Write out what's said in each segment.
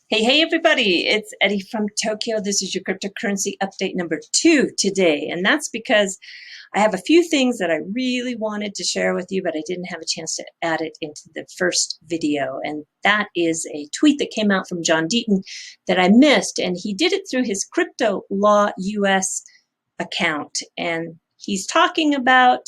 Hey, everybody, it's Eddie from Tokyo. This is your cryptocurrency update number 2 today. And that's because I have a few things that I really wanted to share with you, but I didn't have a chance to add it into the first video. And that is a tweet that came out from John Deaton that I missed. And he did it through his Crypto Law US account. And he's talking about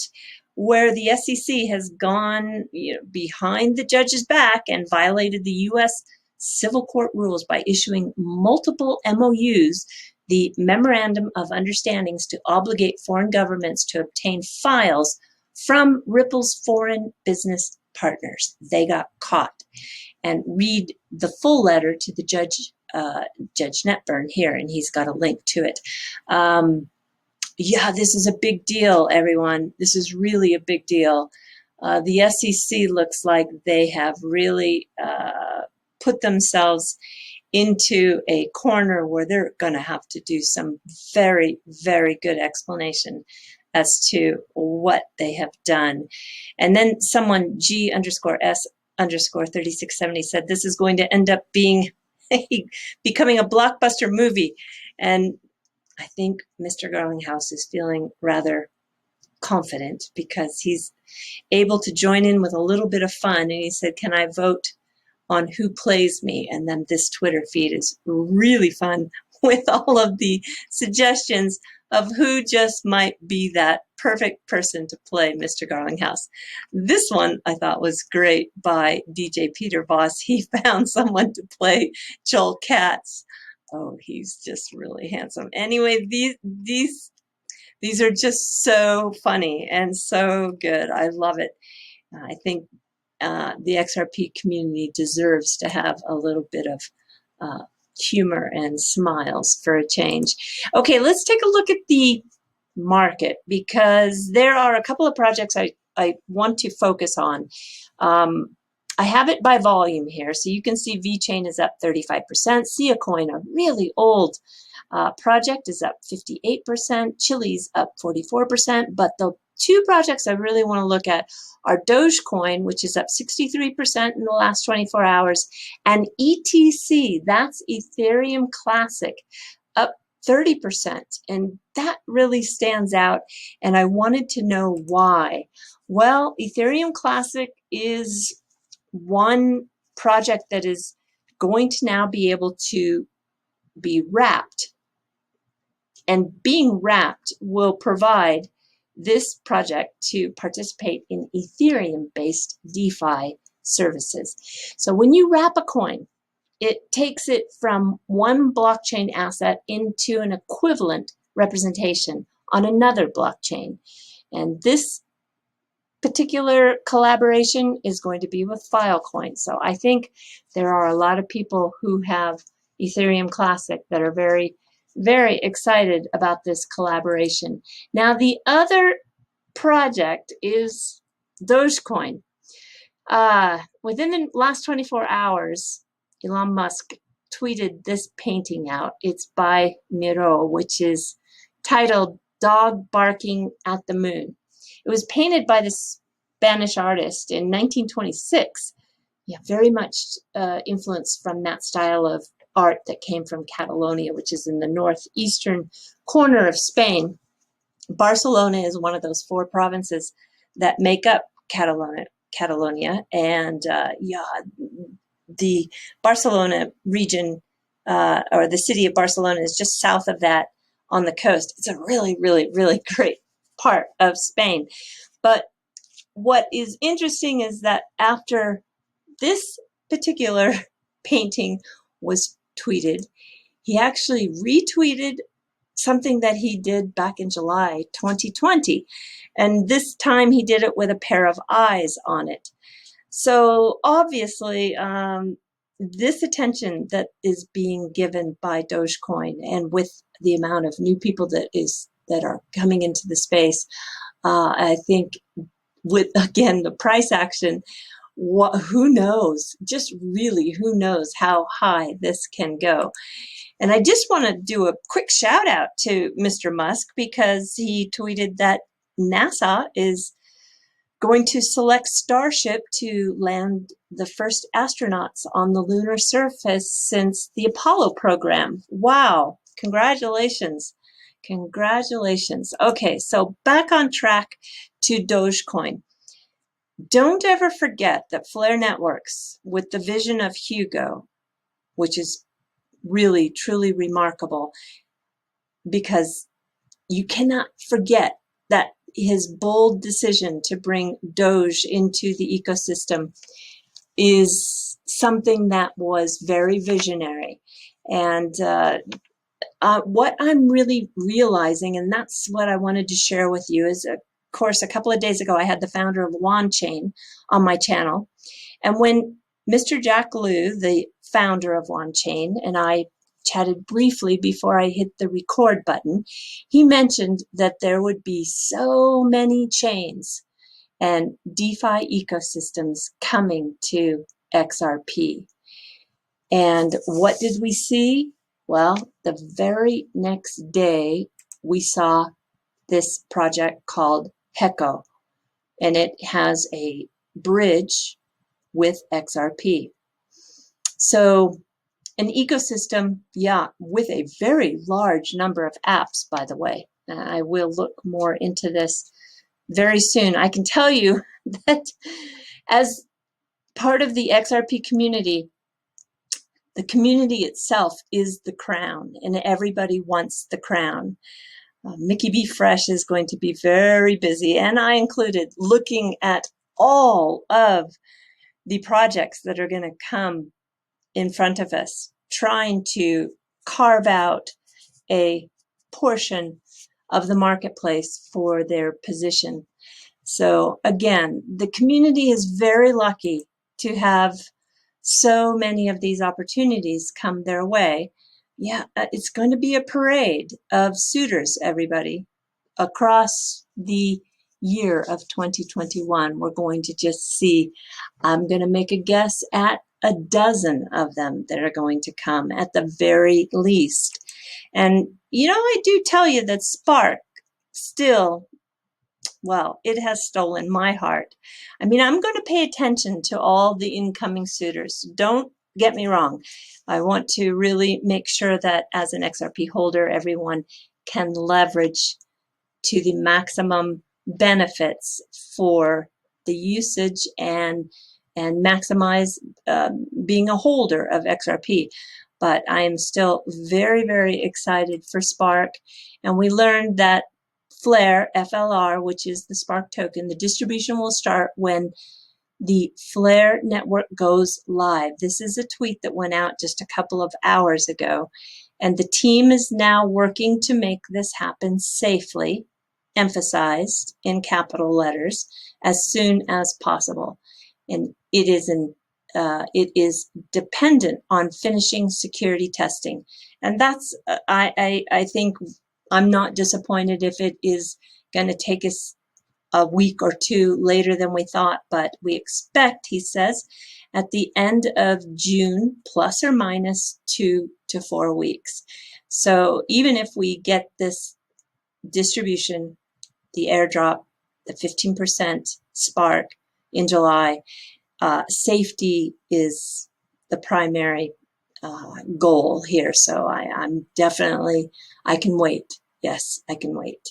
where the SEC has gone behind the judge's back and violated the U.S. civil court rules by issuing multiple MOUs, the Memorandum of Understandings, to obligate foreign governments to obtain files from Ripple's foreign business partners. They got caught. And read the full letter to the judge, Judge Netburn here, and he's got a link to it. Yeah, this is a big deal, everyone. This is really a big deal. The SEC looks like they have really put themselves into a corner where they're going to have to do some very, very good explanation as to what they have done. And then someone, G_S_3670, said this is going to end up being becoming a blockbuster movie. And I think Mr. Garlinghouse is feeling rather confident because he's able to join in with a little bit of fun. And he said, can I vote on who plays me? And then this Twitter feed is really fun with all of the suggestions of who just might be that perfect person to play Mr. Garlinghouse. This one I thought was great by DJ Peter Boss. He found someone to play Joel Katz. Oh, he's just really handsome. Anyway, these are just so funny and so good. I love it. I think the XRP community deserves to have a little bit of humor and smiles for a change. Okay, let's take a look at the market because there are a couple of projects I want to focus on. I have it by volume here, so you can see VeChain is up 35%. Sia Coin, a really old project, is up 58%. Chili's up 44%. But the two projects I really want to look at are Dogecoin, which is up 63% in the last 24 hours, and ETC, that's Ethereum Classic, up 30%. And that really stands out, and I wanted to know why. Well, Ethereum Classic is one project that is going to now be able to be wrapped, and being wrapped will provide this project to participate in Ethereum-based DeFi services. So when you wrap a coin, it takes it from one blockchain asset into an equivalent representation on another blockchain. And this particular collaboration is going to be with Filecoin. So I think there are a lot of people who have Ethereum Classic that are very, very excited about this collaboration. Now, the other project is Dogecoin. Within the last 24 hours, Elon Musk tweeted this painting out. It's by Miro, which is titled Dog Barking at the Moon. It was painted by this Spanish artist in 1926. Yeah, very much influenced from that style of art that came from Catalonia, which is in the northeastern corner of Spain. Barcelona is one of those 4 provinces that make up Catalonia, and the Barcelona region, or the city of Barcelona, is just south of that on the coast. It's a really, really, really great part of Spain. But what is interesting is that after this particular painting was tweeted, he actually retweeted something that he did back in July 2020. And this time he did it with a pair of eyes on it. So obviously, this attention that is being given by Dogecoin, and with the amount of new people that are coming into the space, I think with, again, the price action, who knows, just really who knows how high this can go. And I just want to do a quick shout out to Mr. Musk because he tweeted that NASA is going to select Starship to land the first astronauts on the lunar surface since the Apollo program. Wow, congratulations. Congratulations. Okay, so back on track to Dogecoin. Don't ever forget that Flare Networks, with the vision of Hugo, which is really, truly remarkable, because you cannot forget that his bold decision to bring Doge into the ecosystem is something that was very visionary. And what I'm really realizing, and that's what I wanted to share with you, is, of course, a couple of days ago, I had the founder of WanChain on my channel. And when Mr. Jack Liu, the founder of WanChain, and I chatted briefly before I hit the record button, he mentioned that there would be so many chains and DeFi ecosystems coming to XRP. And what did we see? Well, the very next day, we saw this project called Heco, and it has a bridge with XRP. So an ecosystem, yeah, with a very large number of apps, by the way. I will look more into this very soon. I can tell you that as part of the XRP community, the community itself is the crown, and everybody wants the crown. Mickey B. Fresh is going to be very busy, and I included, looking at all of the projects that are going to come in front of us, trying to carve out a portion of the marketplace for their position. So again, the community is very lucky to have so many of these opportunities come their way. Yeah, it's going to be a parade of suitors, everybody, across the year of 2021. We're going to just see, I'm going to make a guess at a dozen of them that are going to come at the very least. And, you know, I do tell you that Spark still, well, it has stolen my heart. I mean, I'm going to pay attention to all the incoming suitors. Don't get me wrong. I want to really make sure that as an XRP holder, everyone can leverage to the maximum benefits for the usage and maximize being a holder of XRP. But I am still very, very excited for Spark. And we learned that Flare, FLR, which is the Spark token, the distribution will start when the Flare network goes live. This is a tweet that went out just a couple of hours ago. And the team is now working to make this happen safely, emphasized in capital letters, as soon as possible. And it is dependent on finishing security testing. And that's, I think, I'm not disappointed if it is going to take us a week or two later than we thought, but we expect, he says, at the end of June, plus or minus 2 to 4 weeks. So even if we get this distribution, the airdrop, the 15% Spark in July, safety is the primary goal here. So I'm definitely, I can wait. Yes, I can wait.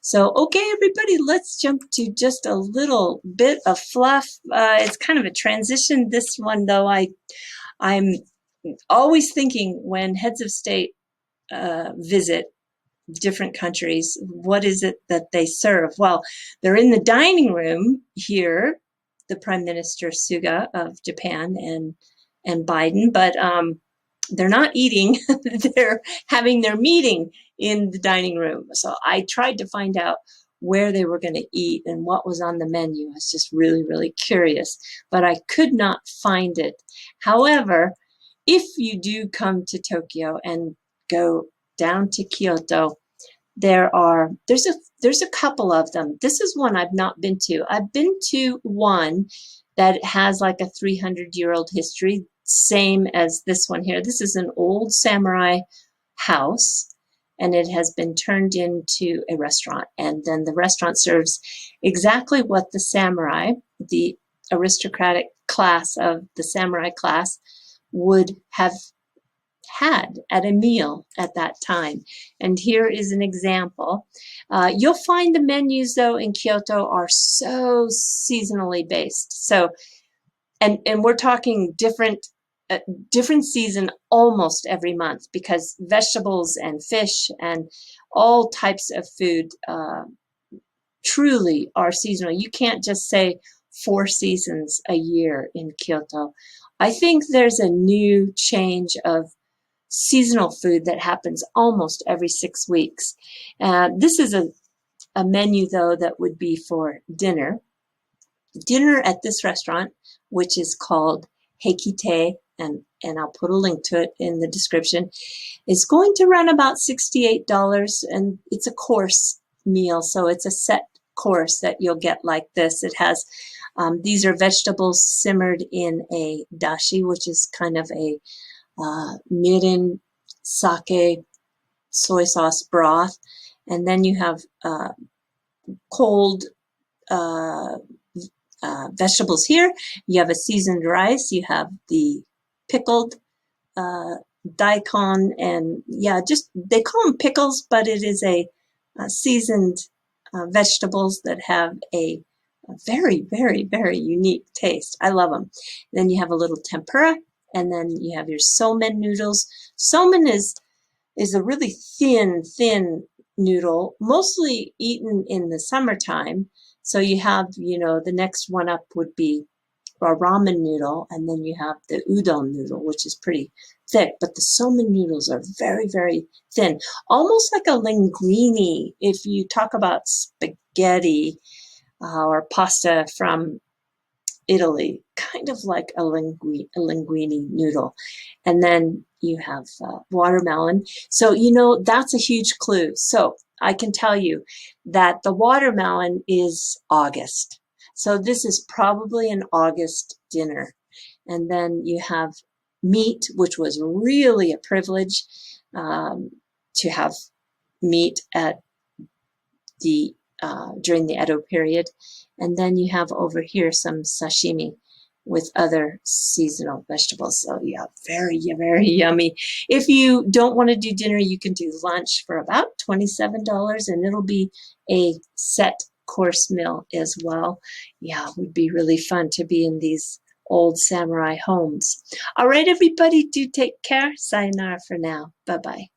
So, okay, everybody, let's jump to just a little bit of fluff. It's kind of a transition. This one, though, I'm always thinking when heads of state visit different countries, what is it that they serve? Well, they're in the dining room here, the Prime Minister Suga of Japan and Biden, but they're not eating. They're having their meeting in the dining room. So I tried to find out where they were going to eat and what was on the menu. I was just really, really curious, but I could not find it. However, if you do come to Tokyo and go down to Kyoto, there's a couple of them. This is one I've not been to. I've been to one that has like a 300-year-old history, same as this one here. This is an old samurai house, and it has been turned into a restaurant. And then the restaurant serves exactly what the samurai, the aristocratic class of the samurai class, would have had at a meal at that time. And here is an example. You'll find the menus, though, in Kyoto are so seasonally based. So, and we're talking different season almost every month, because vegetables and fish and all types of food truly are seasonal. You can't just say 4 seasons a year in Kyoto. I think there's a new change of seasonal food that happens almost every 6 weeks. This is a menu, though, that would be for dinner. Dinner at this restaurant, which is called Heikite, and I'll put a link to it in the description, is going to run about $68, and it's a course meal, so it's a set course that you'll get like this. It has, these are vegetables simmered in a dashi, which is kind of a mirin, sake, soy sauce broth, and then you have cold vegetables here. You have a seasoned rice. You have the pickled daikon, and yeah, just they call them pickles, but it is a seasoned vegetables that have a very, very, very unique taste. I love them. Then you have a little tempura, and then you have your somen noodles. Somen is a really thin noodle, mostly eaten in the summertime. So you have, the next one up would be a ramen noodle, and then you have the udon noodle, which is pretty thick, but the somen noodles are very, very thin, almost like a linguine. If you talk about spaghetti or pasta from Italy, kind of like a linguine noodle. And then you have watermelon. So, that's a huge clue. So I can tell you that the watermelon is August. So this is probably an August dinner. And then you have meat, which was really a privilege to have meat at the during the Edo period. And then you have over here some sashimi with other seasonal vegetables. So yeah, very, very yummy. If you don't want to do dinner, you can do lunch for about $27, and it'll be a set course meal as well. Yeah, it would be really fun to be in these old samurai homes. All right, everybody, do take care. Sayonara for now. Bye-bye.